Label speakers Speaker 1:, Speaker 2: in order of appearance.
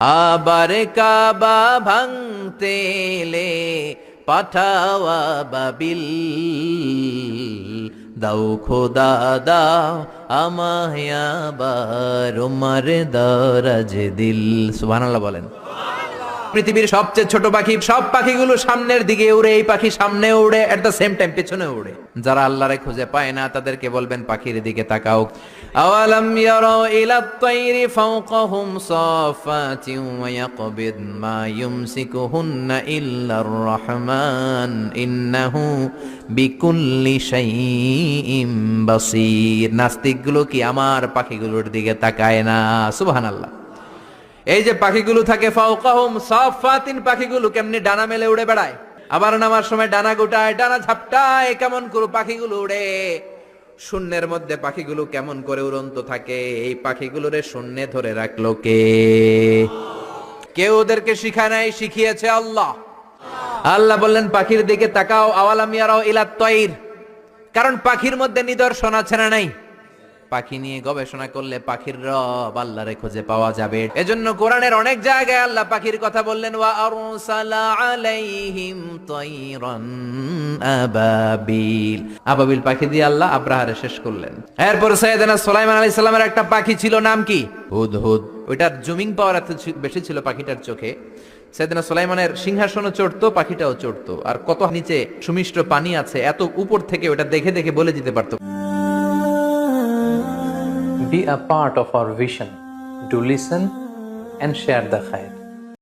Speaker 1: আবার কাবা ভাঙতে এলে পাঠাওয়া বাবিল, দাও খোদা দাও আমায় আবার উমার দরাজ দিল। সুবহানাল্লাহ বলেন। পৃথিবীর সবচেয়ে ছোট পাখি, সব পাখিগুলো সামনের দিকে উড়ে, এই পাখি সামনে উড়ে, এট দ্য সেম টাইম পেছনে উড়ে। যারা আল্লাহরে খুঁজে পায় না তাদেরকে বলবেন পাখির দিকে তাকাও। আওয়ালাম ইয়ারাউ ইলাত তায়রি ফাওকাহুম সাফাতিন ওয়া ইয়াকবিদ মা ইউমসিকুহুন্না ইল্লার রহমান ইন্নাহু বিকুল্লি শাইইন বাসীর। নাস্তিকগুলো কি আমার পাখিগুলোর দিকে তাকায় না? সুবহানাল্লাহ। এই যে পাখিগুলো থাকে ফাওকাহুম সাফাতিন, পাখিগুলো কেমনি ডানা মেলে উড়ে বেড়ায়, আবার নামার সময় ডানা গোটায়, ডানা ঝাপটায়, কেমন করে পাখিগুলো উড়ে। শূন্যের মধ্যে পাখিগুলো কেমন করে উড়ন্ত থাকে, এই পাখিগুলোরে শূন্যে ধরে রাখলো কে? কেউ ওদেরকে শিখায় নাই, শিখিয়েছে আল্লাহ। আল্লাহ বললেন পাখির দিকে তাকাও। আওয়ালাম ইয়ারাউ ইলাত তায়র, কারণ পাখির মধ্যে নিদর্শন আছে না নাই? পাখি নিয়ে গবেষণা করলে পাখির রব আল্লাহরে খুঁজে পাওয়া যাবে। এজন্য কোরআনের অনেক জায়গায় আল্লাহ পাখির কথা বললেন, ওয়া আরসালা আলাইহিম তায়রান আবাবিল। আবাবিল পাখি দিয়ে আল্লাহ আব্রাহারে শেষ করলেন। এরপর সাইয়েদনা সুলাইমান আলাইহিস সালামের একটা পাখি ছিল, নাম কি? হুদহুদ। ওইটার জুমিং পাওয়ার এত বেশি ছিল পাখিটার চোখে, সাইয়েদনা সুলাইমানের সিংহাসনও চড়তো, পাখিটাও চড়তো। আর কত নিচে সুমিষ্ট পানি আছে, এত উপর থেকে ওটা দেখে দেখে বলে দিতে পারতো।
Speaker 2: Be a part of our vision. Do listen and share the khair.